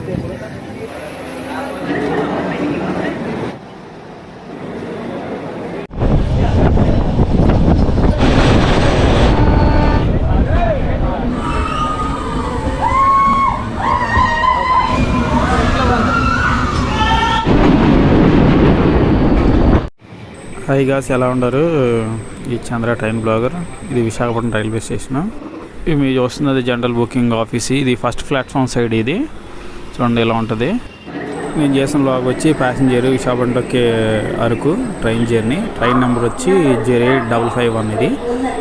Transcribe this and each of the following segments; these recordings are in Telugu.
హాయ్ గాయ్స్, ఎలా ఉన్నారు? ఈ చంద్ర ట్రైన్ బ్లాగర్. ఇది విశాఖపట్నం రైల్వే స్టేషన్. ఇది మీరు చూస్తున్నది జనరల్ బుకింగ్ ఆఫీస్. ఇది ఫస్ట్ ప్లాట్ఫామ్ సైడ్. ఇది చూడండి ఇలా ఉంటుంది. నేను చేసిన బ్లాగ్ వచ్చి ప్యాసింజర్ విశాఖపట్నంకి Araku train journey. Train number వచ్చి 08551. ఇది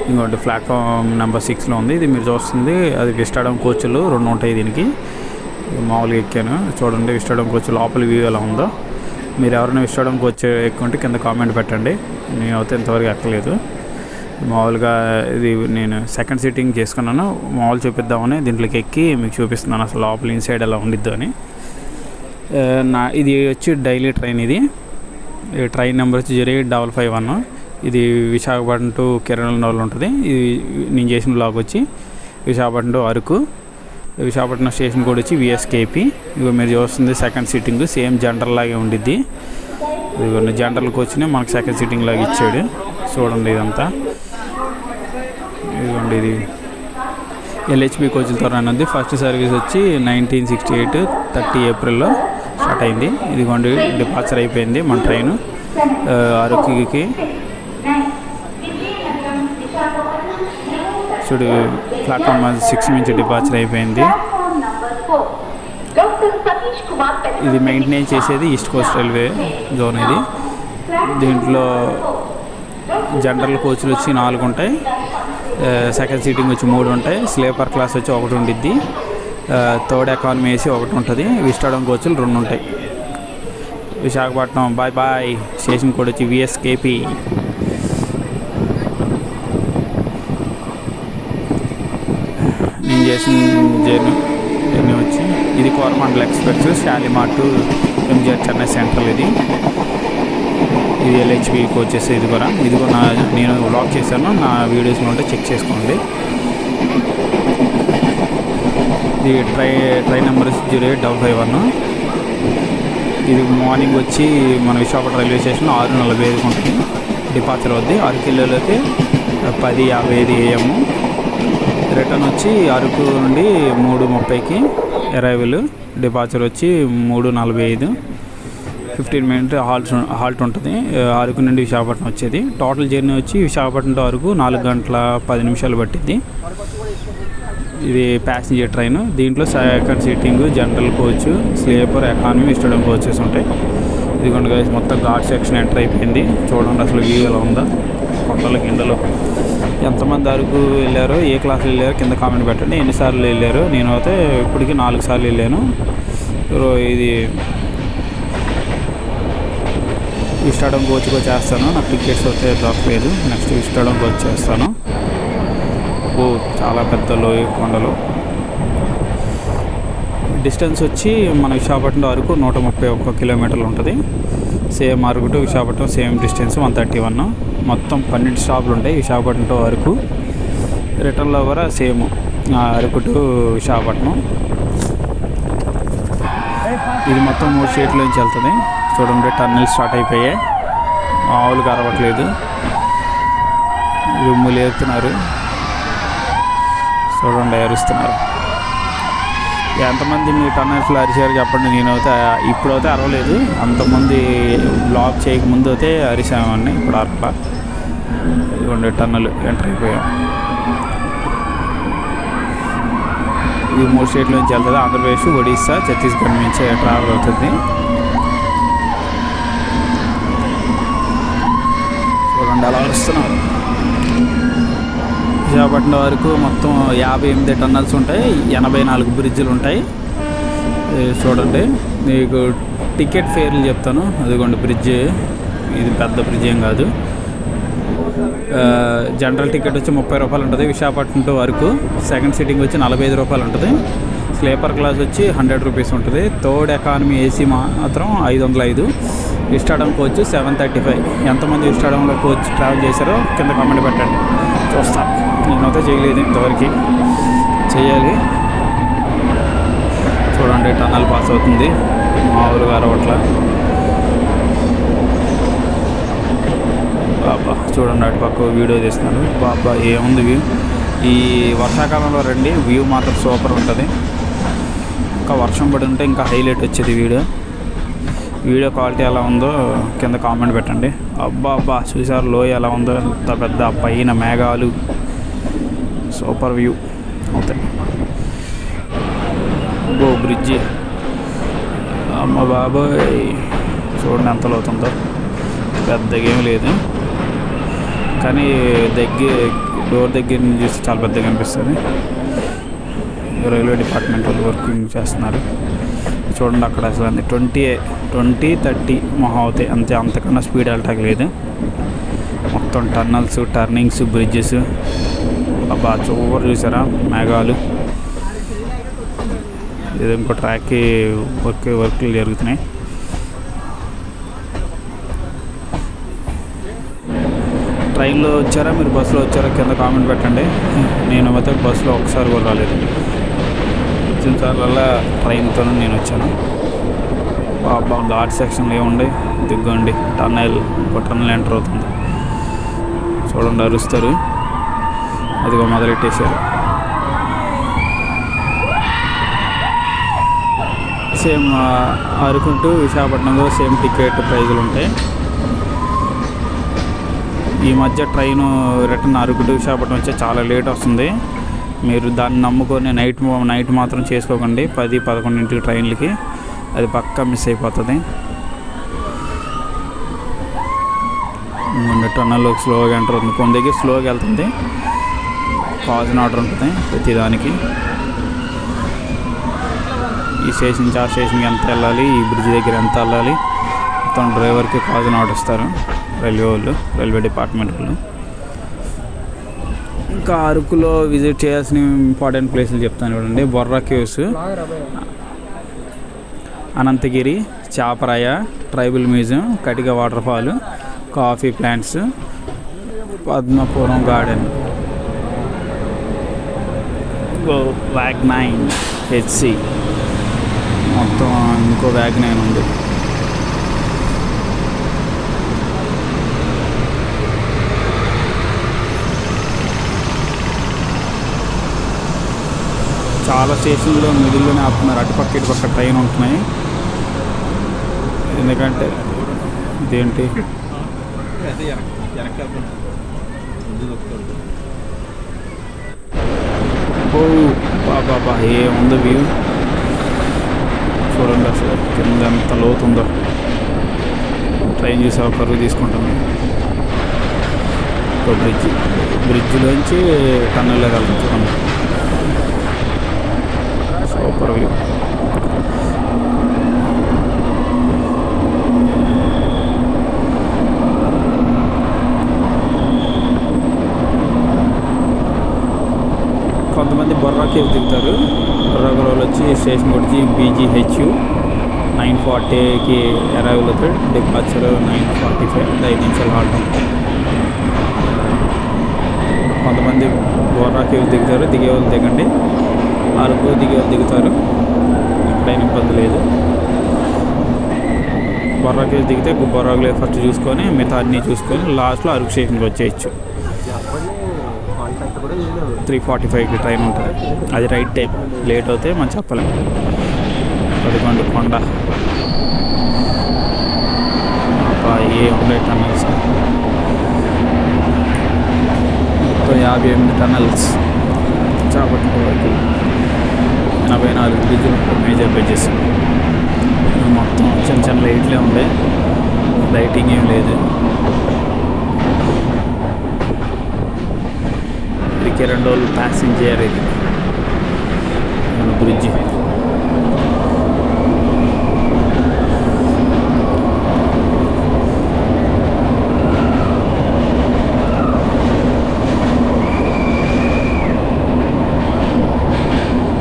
ఇంకోటి ప్లాట్ఫామ్ నెంబర్ 6లో ఉంది. ఇది మీరు చూస్తుంది అది విస్టాడమ్ కోచ్లు 2 ఉంటాయి. దీనికి మామూలుగా ఎక్కాను. చూడండి విస్టాడమ్ కోచ్ లోపల వ్యూ ఎలా ఉందో. మీరు ఎవరైనా విస్టాడమ్ కోచ్ ఎక్కుంటే కింద కామెంట్ పెట్టండి. నేను అయితే ఇంతవరకు ఎక్కలేదు. మామూలుగా ఇది నేను సెకండ్ సీటింగ్ చేసుకున్నాను. మామూలు చూపిద్దామని దీంట్లోకి ఎక్కి మీకు చూపిస్తున్నాను అసలు లోపల ఇన్సైడ్ ఎలా ఉండిద్దు అని. ఇది వచ్చి డైలీ ట్రైన్. ఇది ట్రైన్ నెంబర్ వచ్చి 08551. ఇది విశాఖపట్నం టు కిరణంలో ఉంటుంది. ఇది నేను చేసిన బ్లాగ్ వచ్చి Visakhapatnam to Araku. Visakhapatnam station code వచ్చి VSKP. ఇక మీరు చూస్తుంది సెకండ్ సీటింగ్. సేమ్ జనరల్ లాగే ఉండిద్ది. ఇదిగోండి జనరల్ కోచ్ని మనకు సెకండ్ సీటింగ్ లాగా ఇచ్చాడు. చూడండి ఇదంతా. ఇదిగోండి ఇది LHB కోచ్లతో రన్ ఉంది. ఫస్ట్ సర్వీస్ వచ్చి 1968 30 ఏప్రిల్లో స్టార్ట్ అయింది. ఇదిగోండి డిపార్చర్ అయిపోయింది మన ట్రైన్ అరకుకి. చూడు ప్లాట్ఫామ్ 6 నుంచి డిపార్చర్ అయిపోయింది. ఇది మెయింటైన్ చేసేది ఈస్ట్ కోస్ట్ రైల్వే జోన్. ఇది దీంట్లో జనరల్ కోచ్లు వచ్చి 4 ఉంటాయి. సెకండ్ సీటింగ్ వచ్చి 3 ఉంటాయి. స్లీపర్ క్లాస్ వచ్చి 1 ఉండిద్ది. థర్డ్ ఎకానమీ AC 1 ఉంటుంది. విస్టాడమ్ కోచ్లు 2 ఉంటాయి. Visakhapatnam bye bye. Station code వచ్చి VSKP. నేను చేసిన జర్నీ వచ్చి ఇది Coromandel express Shalimar to MGR Chennai central. ఇది LHB కోచెస్. ఇది కూడా నేను వ్లాగ్ చేశాను. నా వీడియోస్లో ఉంటే చెక్ చేసుకోండి. ఇది ట్రైన్ నెంబర్ 08551. ఇది మార్నింగ్ వచ్చి మన విశాఖపట్నం రైల్వే స్టేషన్ 6:45 ఉంటుంది. డిపార్చర్ అవుద్ది. అరకులోకి 10:55 AM. రిటర్న్ వచ్చి అరకు నుండి 3:30కి అరైవల్. డిపార్చర్ వచ్చి 3:45. 15 మినిట్ హాల్ట్ ఉంటుంది. అరకు నుండి విశాఖపట్నం వచ్చేది. టోటల్ జర్నీ వచ్చి విశాఖపట్నం టు అరకు 4 గంటల 10 నిమిషాలు పట్టింది. ఇది ప్యాసింజర్ ట్రైన్. దీంట్లో second seating general coach, sleeper, economy, vistadome coaches ఉంటాయి. ఇదిగోండి గైస్ మొత్తం ఘాట్ సెక్షన్ ఎంటర్ అయిపోయింది. చూడండి అసలు వ్యూ ఎలా ఉందా. కొండల కిండలు. ఎంతమంది అరకు వెళ్ళారో, ఏ క్లాసులు వెళ్ళారో కింద కామెంట్ పెట్టండి. ఎన్నిసార్లు వెళ్ళారు? నేను అయితే ఇప్పటికీ 4 సార్లు వెళ్ళాను. ఇది విస్టాడమ్ కోచ్కి చేస్తాను. నాకు టికెట్స్ అయితే దొరకలేదు. నెక్స్ట్ విస్టాడమ్ కోచ్ చేస్తాను. చాలా పెద్ద లోయ కొండలు. డిస్టెన్స్ వచ్చి మన విశాఖపట్నం అరకు 131 కిలోమీటర్లు ఉంటుంది. Same Araku to Visakhapatnam same distance 131. మొత్తం 12 స్టాప్లు ఉంటాయి విశాఖపట్నం టు అరకు. రిటర్న్లో కూడా సేమ్ అరకు టు విశాఖపట్నం. ఇది మొత్తం 3 స్టేట్ల నుంచి వెళ్తుంది. చూడండి టన్నెల్ స్టార్ట్ అయిపోయాయి. మామూలుగా అరవట్లేదు. రుమ్ములు ఏరుతున్నారు. చూడండి అరుస్తున్నారు. ఎంతమంది మీ టన్నెల్స్లో అరిచారు చెప్పండి. నేనైతే ఇప్పుడైతే అరవలేదు. అంతమంది బ్లాక్ చేయకముందు అయితే అరిసామని. ఇప్పుడు అరవలా. ఇదిగోండి టన్నెల్ ఎంటర్ అయిపోయాం. ఇది 3 స్టేట్ల నుంచి వెళ్తుంది. ఆంధ్రప్రదేశ్, ఒడిస్సా, ఛత్తీస్గఢ్ నుంచి ట్రావెల్ అవుతుంది. చూడండి అలా వస్తున్నాం. విశాఖపట్నం వరకు మొత్తం 58 టన్నల్స్ ఉంటాయి. 84 బ్రిడ్జ్లు ఉంటాయి. చూడండి మీకు టికెట్ ఫేర్లు చెప్తాను. అదిగోండి బ్రిడ్జ్. ఇది పెద్ద బ్రిడ్జ్ ఏం కాదు. జనరల్ టికెట్ వచ్చి 30 రూపాయలు ఉంటుంది Visakhapatnam to Araku. Second seating వచ్చి 45 రూపాయలు ఉంటుంది. స్లీపర్ క్లాస్ వచ్చి 100 రూపీస్ ఉంటుంది. థర్డ్ ఎకానమీ AC మాత్రం 505. విస్టాడమ్ కోచ్ 735. ఎంతమంది విస్టాడమ్లో కోచ్ ట్రావెల్ చేశారో కింద కామెంట్ పెట్టండి. చూస్తాను. నేనైతే చేయలేదు ఇంతవరకు. చేయాలి. చూడండి టన్నల్ పాస్ అవుతుంది మామూలుగా అరవట్ల. బాబా చూడండి అటు పక్క వీడియో తీస్తున్నాడు. బాబా ఏముంది వ్యూ. ఈ వర్షాకాలంలో రండి, వ్యూ మాత్రం సూపర్ ఉంటుంది. ఇంకా వర్షం పడి ఉంటే ఇంకా హైలైట్ వచ్చేది వీడియో క్వాలిటీ ఎలా ఉందో కింద కామెంట్ పెట్టండి. అబ్బా చూసారు లోయ ఎలా ఉందో, అంత పెద్ద పైన మేఘాలు, సూపర్ వ్యూ అవుతాయి. బ్రిడ్జి అమ్మ బాబోయ్ చూడండి ఎంత లోతుందో. పెద్దగా ఏమి లేదు కానీ డోర్ దగ్గర నుంచి చూస్తే చాలా పెద్దగా అనిపిస్తుంది. రైల్వే డిపార్ట్మెంట్ వాళ్ళు వర్కింగ్ చేస్తున్నారు. చూడండి అక్కడ అసలు 20-30 మొహం అవుతాయి అంతే, అంతకన్నా స్పీడ్ వెళ్ళటానికి లేదు. మొత్తం టన్నల్స్, టర్నింగ్స్, బ్రిడ్జెస్. అబ్బా చూపర్ చూసారా మేఘాలు. ఇది ఇంకో ట్రాక్కి వర్క్లు జరుగుతున్నాయి. ట్రైన్లో వచ్చారా మీరు, బస్సులో వచ్చారా కింద కామెంట్ పెట్టండి. నేను అయితే బస్సులో ఒకసారి కూడా రాలేదు, వచ్చిన సార్లల్లా ట్రైన్తో నేను వచ్చాను. బాబా ఘాట్ సెక్షన్లో ఏముండే దిగ్గండి. ఇంకో టన్నల్ ఎంటర్ అవుతుంది. చూడండి అరుస్తారు, అదిగో మొదలెట్టేశారు. సేమ్ అరుకుంటూ విశాఖపట్నంలో సేమ్ టికెట్ ప్రైజులు ఉంటాయి. ఈ మధ్య train return Araku to Visakhapatnam వచ్చే చాలా లేట్ వస్తుంది. మీరు దాన్ని నమ్ముకొని నైట్ మాత్రం చేసుకోకండి. 10-11 ట్రైన్లకి అది పక్కా మిస్ అయిపోతుంది. టన్నల్లోకి స్లోగా ఎంటర్ అవుతుంది. కొన్ని దగ్గర స్లోగా వెళ్తుంది, పాజ్ ఆర్డర్ ఉంటుంది ప్రతిదానికి. ఈ స్టేషన్ నుంచి ఆ స్టేషన్కి ఎంత వెళ్ళాలి, ఈ బ్రిడ్జ్ దగ్గర ఎంత వెళ్ళాలి, మొత్తం డ్రైవర్కి కాజ్ ఆర్డర్ ఇస్తారు రైల్వే డిపార్ట్మెంట్ వాళ్ళు. ఇంకా అరకులో విజిట్ చేయాల్సిన ఇంపార్టెంట్ ప్లేసులు చెప్తాను చూడండి. Borra caves, Ananthagiri, Chaparai, tribal museum, Katika water fall, coffee plants, Padmapuram garden, వ్యాగ్9 హెచ్సి, మొత్తం ఇంకో వ్యాగ్9 ఉంది. చాలా స్టేషన్లో మిడిల్లోనే ఆపుతున్నారు. అటుపక్క ఇటుపక్క ట్రైన్ ఉంటున్నాయి. ఎందుకంటే ఇదేంటి బాబా ఏముందో వ్యూ చూడండి. అసలు కింద ఎంత లోతుందో. ట్రైన్ చూసి ఒక కరువు తీసుకుంటుంది. ఒక బ్రిడ్జ్లోంచి టన్నెల్లో వెళ్తాం చూడండి. Super view. కొంతమంది బొర్రా కేవ్ దిగుతారు. బొర్రా కేవ్ వచ్చి స్టేషన్ వచ్చి BGHU 9:40కి అరైవల్ అవుతాడు. డిపార్చర్ 9:45, 5 నిమిషాలు హాల్ట్. కొంతమంది బొర్రా కేవ్ దిగుతారు, దిగే వాళ్ళు దిగండి. అరకు దిగే వాళ్ళు దిగుతారు, ఎక్కడైనా ఇబ్బంది లేదు. బొర్రా కేవ్ దిగితే బొర్రా కేవ్ ఫస్ట్ చూసుకొని మిగతా అన్నీ చూసుకొని లాస్ట్లో అరకు స్టేషన్కి వచ్చేయచ్చు. 3:45కి ట్రైన్ ఉంటుంది. అది రైట్ టైం. లేట్ అవుతే మనం చెప్పలేం. పదకొండు కొండ ఏముండే టన్నల్స్, మొత్తం 58 టన్నల్స్. చాపట్ల వరకు 84 బ్రిడ్జ్లు ఉంటాయి, మేజర్ బ్రిడ్జెస్. మొత్తం చిన్న లైట్లే ఉండే, లైటింగ్ ఏం లేదు. ఇదికి 2 రోజులు ప్యాసింజర్ ఇది బ్రిడ్జి.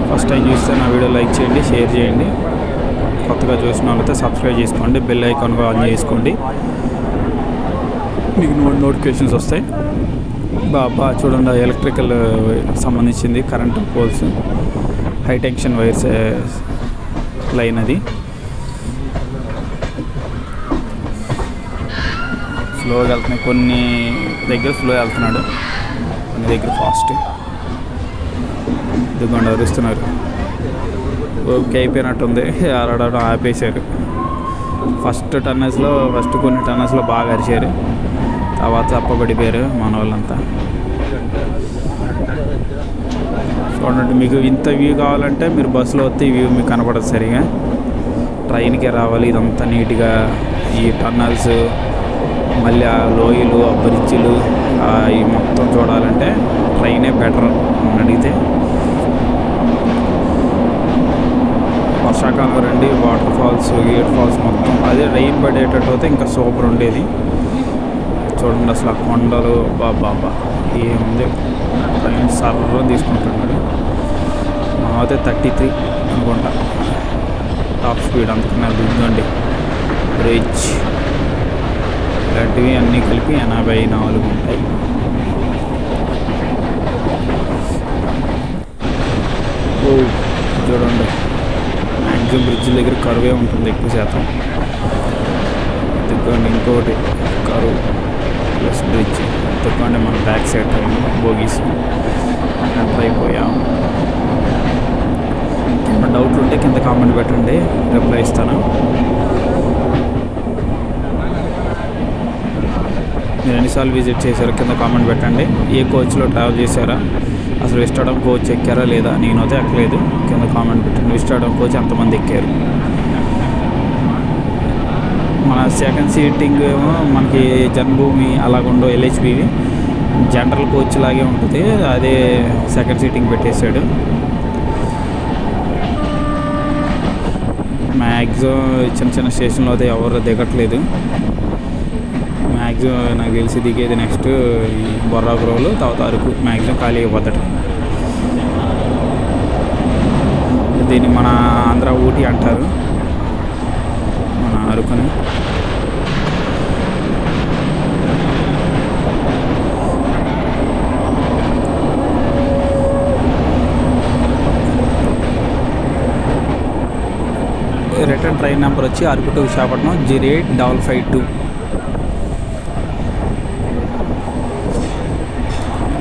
ఫస్ట్ టైం చూస్తే నా వీడియో లైక్ చేయండి, షేర్ చేయండి. కొత్తగా చూసిన వాళ్ళైతే సబ్స్క్రైబ్ చేసుకోండి, బెల్ ఐకాన్ ఆన్ చేసుకోండి, మీకు నోటిఫికేషన్స్ వస్తాయి. బాబా చూడండి ఎలక్ట్రికల్ సంబంధించింది current poles, high tension wires line అది. స్లోగా వెళ్తున్నాయి, కొన్ని దగ్గర స్లో వెళ్తున్నాడు, కొన్ని దగ్గర ఫాస్ట్. ఇదిగోండి అరుస్తున్నారు. ఓకే అయిపోయినట్టుంది, అరడడం ఆపేశారు. ఫస్ట్ కొన్ని టన్నర్స్లో బాగా అరిచారు, తర్వాత తప్పబడిపోయారు మన వాళ్ళంతా. చూడండి, మీకు ఇంత వ్యూ కావాలంటే మీరు బస్సులో వస్తే ఈ వ్యూ మీకు కనపడదు సరిగా, ట్రైన్కే రావాలి. ఇదంతా నీట్గా ఈ టన్నల్స్, మళ్ళీ ఆ లోయలు, ఆ బ్రిడ్జిలు, ఈ మొత్తం చూడాలంటే ట్రైనే బెటర్ అని అడిగితే. వర్షాకాలం రండి, వాటర్ ఫాల్స్, గేట్ ఫాల్స్ మొత్తం అదే రైన్ పడేటట్టు అయితే ఇంకా సూపర్ ఉండేది. చూడండి అసలు ఆ కొండలు, బాబా ఏముంది. ట్రైన్ సర్రం తీసుకుంటున్నాడు. అయితే 33 అనుకుంటా టాప్ స్పీడ్, అందుకని అది ఉందండి. బ్రిడ్జ్ ఇలాంటివి అన్నీ కలిపి 84 ఉంటాయి. చూడండి, మ్యాక్సిమం బ్రిడ్జ్ దగ్గర కరువే ఉంటుంది ఎక్కువ శాతం. ఎత్తుకోండి ఇంకోటి కరువు ప్లస్ బ్రిడ్జ్. ఎత్తుకోండి మన back side train bogies enter అయిపోయాం. డౌట్లు ఉంటే కింద కామెంట్ పెట్టండి, రిప్లై ఇస్తాను. మీరు ఎన్నిసార్లు విజిట్ చేశారో కింద కామెంట్ పెట్టండి. ఏ కోచ్లో ట్రావెల్ చేశారా, అసలు విస్టాడోమ్ కోచ్ ఎక్కారా లేదా? నేనైతే ఎక్కలేదు, కింద కామెంట్ పెట్టండి. విస్టాడోమ్ కోచ్ ఎంతమంది ఎక్కారు? మన సెకండ్ సీటింగ్ ఏమో మనకి జన్మభూమి అలాగుండో, ఎల్హెచ్బివి జనరల్ కోచ్ లాగే ఉంటుంది, అదే సెకండ్ సీటింగ్ పెట్టేశాడు. మ్యాక్సిమం చిన్న స్టేషన్లో అయితే ఎవరు దిగట్లేదు. మ్యాక్సిమం నాకు తెలిసి దిగేది నెక్స్ట్ ఈ బొర్రాపురంలో, తర్వాత అరకు మ్యాక్సిమం ఖాళీ అయిపోతాడు. దీన్ని మన ఆంధ్ర ఊటీ అంటారు, మన అరకుని. రిటర్న్ ట్రైన్ నెంబర్ వచ్చి అరకు టు విశాఖపట్నం 08552.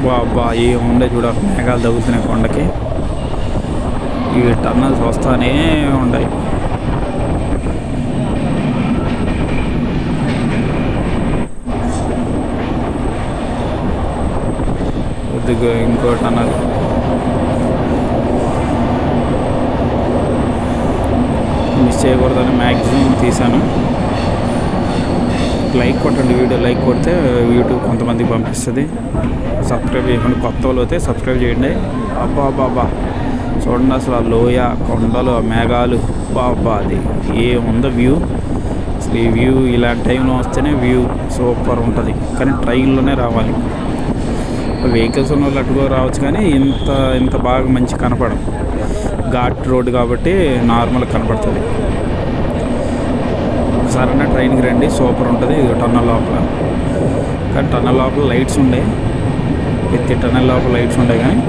బాబా ఏముండే చూడ, మేఘాలు తగులుతున్నాయి కొండకి. ఈ టన్నల్స్ వస్తానే ఉన్నాయి. కొద్దిగా ఇంకో టన్నల్. మిస్ చేయకూడదని మ్యాక్సిమం తీశాను. లైక్ కొట్టండి, వీడియో లైక్ కొడితే యూట్యూబ్ కొంతమందికి పంపిస్తుంది. సబ్స్క్రైబ్ చేయకుండా కొత్త వాళ్ళు అయితే సబ్స్క్రైబ్ చేయండి. అబ్బా చూడండి అసలు ఆ లోయ, కొండలు, ఆ మేఘాలు, బాబా అది ఏముందో వ్యూ. అసలు ఈ వ్యూ ఇలాంటి టైంలో వస్తేనే వ్యూ సూపర్ ఉంటుంది, కానీ ట్రైన్లోనే రావాలి. వెహికల్స్ ఉన్న వాళ్ళు అటుగా రావచ్చు, కానీ ఇంత బాగా మంచి కనపడం. ఘాట్ రోడ్ కాబట్టి నార్మల్ కనపడుతుంది. ఒకసారైనా ట్రైన్కి రండి, సూపర్ ఉంటుంది. ఇది టన్నల్ లోపల, కానీ టన్నల్ లోపల లైట్స్ ఉండే, ప్రతి టన్నల్ లోపల లైట్స్ ఉండే, కానీ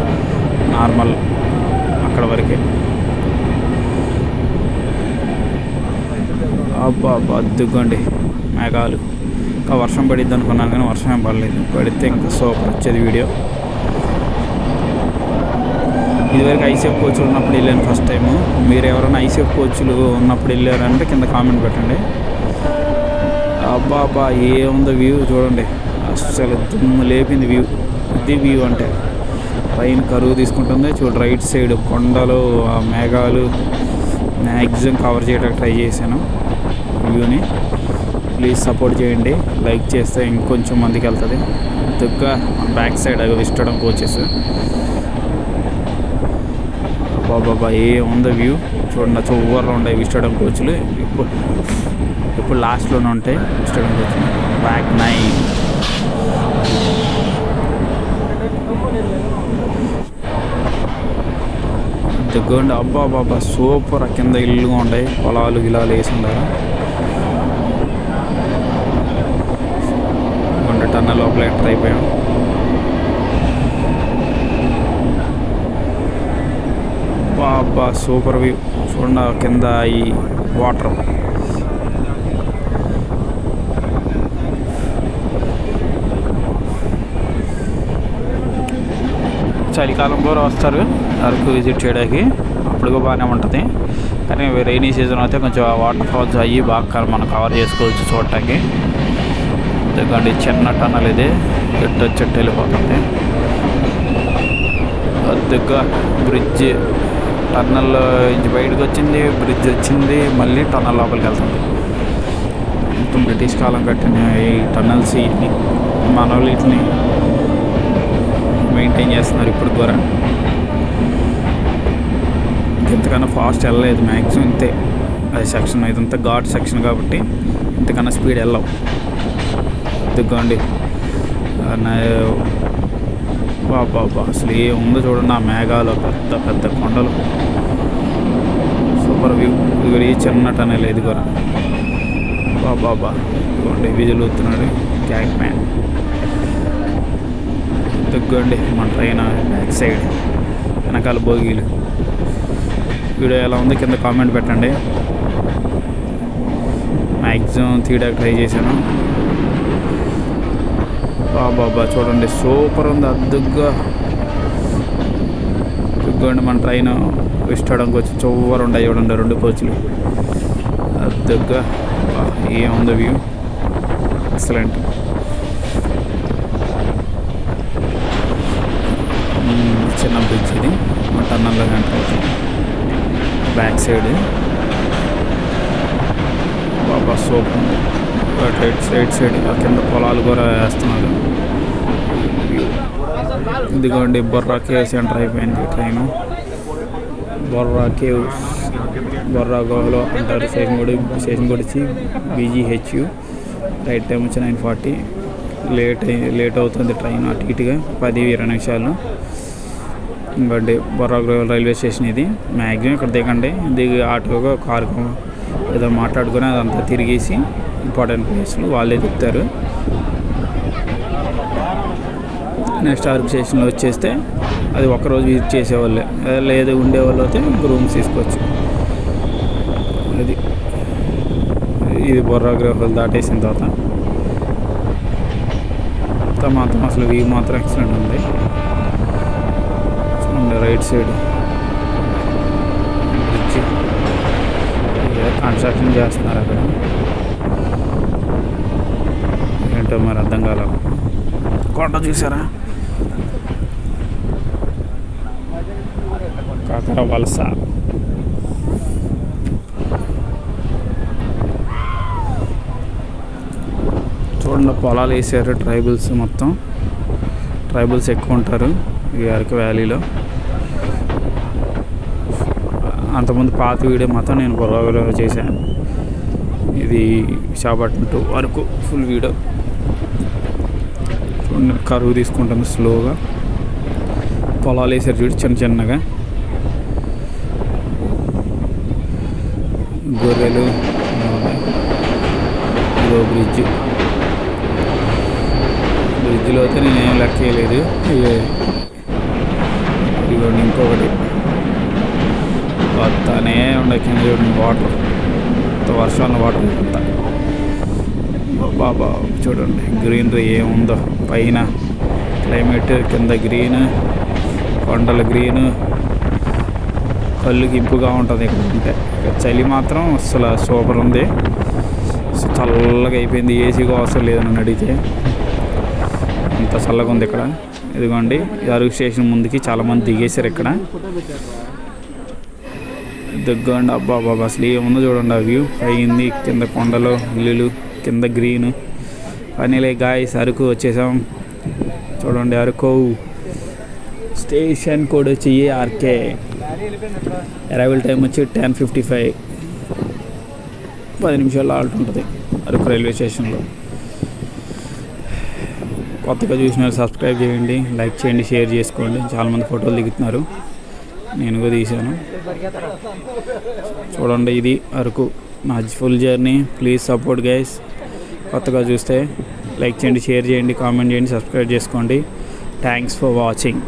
నార్మల్ అక్కడ వరకే. అబ్బా అద్దుకోండి మేఘాలు. ఇంకా వర్షం పడిద్ది అనుకున్నాను, కానీ వర్షం ఏం పడలేదు. పడితే ఇంకా సూపర్ వచ్చేది వీడియో. ఇదివరకు ఐసీఎఫ్ కోచ్లు ఉన్నప్పుడు వెళ్ళాను ఫస్ట్ టైము. మీరు ఎవరైనా ఐసీఎఫ్ కోచ్లు ఉన్నప్పుడు వెళ్ళారంటే కింద కామెంట్ పెట్టండి. అబ్బా ఏముందో వ్యూ చూడండి, అసలు దుమ్ము లేపింది వ్యూ. ఇది వ్యూ అంటే ట్రైన్ కరువు తీసుకుంటుంది. చూడు రైట్ సైడ్ కొండలు, ఆ మేఘాలు మ్యాక్సిమం కవర్ చేయడానికి ట్రై చేశాను వ్యూని. ప్లీజ్ సపోర్ట్ చేయండి, లైక్ చేస్తే ఇంకొంచెం మందికి వెళ్తుంది. దుగ్గా బ్యాక్ సైడ్ అవి విస్టాడోమ్ కోచెస్. బాబా ఏముందో వ్యూ చూడండి, చివర్లో ఉంటాయి విస్టాడోమ్ కోచ్లు. ఇప్పుడు లాస్ట్లోనే ఉంటాయి విస్టాడోమ్ కోచ్లు. బ్యాక్ 9 దగ్గరండి. అబ్బా సూపర్. కింద ఇల్లుగా ఉంటాయి, పొలాలు గిలాలు వేసి ఉండాలి. 2 టన్నుల లోపల ఎంటర్ అయిపోయాం. బాబా సూపర్ వ్యూ చూడండి కింద ఈ వాటర్. చలికాలం కూడా వస్తారు అరకు విజిట్ చేయడానికి, అప్పుడు బాగానే ఉంటుంది. కానీ రైనీ సీజన్ అయితే కొంచెం వాటర్ ఫాల్స్ అయ్యి బాగా మనం కవర్ చేసుకోవచ్చు చూడటానికి. ఎందుకంటే చిన్న టన్నల్ ఇది చెట్టు వెళ్ళిపోతుంది. పెద్దగా బ్రిడ్జ్ టన్నల్ ఇంచి బయటకు వచ్చింది, బ్రిడ్జ్ వచ్చింది, మళ్ళీ టన్నల్ లోపలికి వెళ్తుంది. మొత్తం బ్రిటిష్ కాలం కట్టిన ఈ టన్నల్స్ మన వాళ్ళు వీటిని మెయింటైన్ చేస్తున్నారు ఇప్పుడు కూడా. ఇంతకన్నా ఫాస్ట్ వెళ్ళలేదు, మ్యాక్సిమం ఇంతే. అది సెక్షన్ ఇదంతా ఘాట్ సెక్షన్ కాబట్టి ఇంతకన్నా స్పీడ్ వెళ్ళవు. దిగ్గండి బాబా అసలు ఏముందో చూడండి. ఆ మేఘాలు పెద్ద పెద్ద కొండలు, సూపర్ వ్యూ. ఇది చిన్న టనల్ ఇది కూడా బాబా. ఇదిగోండి విజులు వస్తున్నాడు క్యాక్ మ్యాన్. తగ్గండి మన ట్రైన్ బ్యాక్ సైడ్ వెనకాల బోగీలు. వీడియో ఎలా ఉంది కింద కామెంట్ పెట్టండి. మ్యాక్సిమం తీయడానికి ట్రై చేశాను. బాబా చూడండి సూపర్ ఉంది, అద్దుగ్గా. తగ్గండి మన ట్రైన్ విస్టాడానికి వచ్చి చొవ్వరు ఉన్నాయి చూడండి, 2 కోచ్లు అద్దుగ్గా. ఏముంది వ్యూ, ఎక్సలెంట్. చిన్న బ్రిడ్జ్ ఇది, మా టన్నల్లో ఎంటర్ అవుతుంది బ్యాక్ సైడ్. బాబా సూపర్ ఉంది. రైట్ సైడ్ కింద పొలాలు కూడా వేస్తున్నారు. ఇదిగోండి బొర్రా కేవ్స్ ఎంటర్ అయిపోయింది ట్రైను. బొర్రా కేవ్స్, బొర్రా గుహలో అంటారు. శేషంగుడిచి BGHU. రైట్ టైం వచ్చి 9:40. లేట్ అవుతుంది ట్రైన్ అటు ఇటుగా 10-20 నిమిషాలు. ఇంకోటి బొర్రా రైల్వే స్టేషన్ ఇది. మ్యాక్సిమం ఇక్కడ దిగండి, దిగి ఆటోగా కారు ఏదో మాట్లాడుకుని అదంతా తిరిగేసి ఇంపార్టెంట్ ప్లేస్లు వాళ్ళే తిప్పుతారు. నెక్స్ట్ అరకు స్టేషన్లో వచ్చేస్తే అది ఒక్కరోజు విజిట్ చేసేవాళ్ళే, లేదు ఉండేవాళ్ళు అయితే రూమ్స్ తీసుకోవచ్చు. ఇది బొర్రా గృహాలు దాటేసిన తర్వాత మాత్రం అసలు వ్యూ మాత్రం ఎక్సలెంట్ ఉంది. రైట్ సైడ్ బ్రిడ్జ్ కన్స్ట్రక్షన్ చేస్తున్నారు అక్కడ, ఏంటో మరి అర్థం కాల. కొండ చూసారా, కాకర వలస. చూడండి పొలాలు వేసారు. ట్రైబల్స్ మొత్తం ట్రైబల్స్ ఎక్కువ ఉంటారు ఈ అరకు వ్యాలీలో. అంతకుముందు పాత వీడియో మాత్రం నేను బొర్రాలో చేశాను. ఇది Visakhapatnam to Araku full video. చూడండి కరువు తీసుకుంటుంది స్లోగా. పొలాలు వేసారు చూడు చిన్న చిన్నగా, గొర్రెలు. ఇదో బ్రిడ్జ్లో అయితే నేనేం లెక్క వేయలేదు. ఇదిగోండి ఇంకొకటి వస్తానే ఉండే కింద చూడండి వాటర్, వర్షాల వాటర్ అంతా. బాబా చూడండి గ్రీనరీ ఏముందో, పైన క్లైమేట్, కింద గ్రీన్, కొండల గ్రీన్, కళ్ళుకి ఇంపుగా ఉంటుంది ఇక్కడ ఉంటే. చలి మాత్రం అసలు సూపర్ ఉంది, చల్లగా అయిపోయింది. ఏసీగా అవసరం లేదు నన్ను అడిగితే, అంత చల్లగా ఉంది ఇక్కడ. ఇదిగోండి అరకు స్టేషన్ ముందుకి చాలామంది దిగేశారు ఇక్కడ. దిగ్గండి అబ్బా బాబా అసలు ఏముందో చూడండి. ఆ వ్యూ అయ్యింది, కింద కొండలు, ఇల్లులు, కింద గ్రీన్. పనిలే గాయస్ అరకు వచ్చేసాం. చూడండి అరకు స్టేషన్ కోడ్ వచ్చి ARK. అరైవల్ టైం వచ్చి 10:55. 10 నిమిషాల్లో ఆల్ట్ ఉంటుంది అరకు రైల్వే స్టేషన్లో. కొత్తగా చూసిన సబ్స్క్రైబ్ చేయండి, లైక్ చేయండి, షేర్ చేసుకోండి. చాలామంది ఫోటోలు దిగుతున్నారు, నేను కూడా తీశాను. చూడండి ఇది అరకు నా full journey. Please support guys. కొత్తగా చూస్తే లైక్ చేయండి, షేర్ చేయండి, కామెంట్ చేయండి, సబ్స్క్రైబ్ చేసుకోండి. Thanks for watching.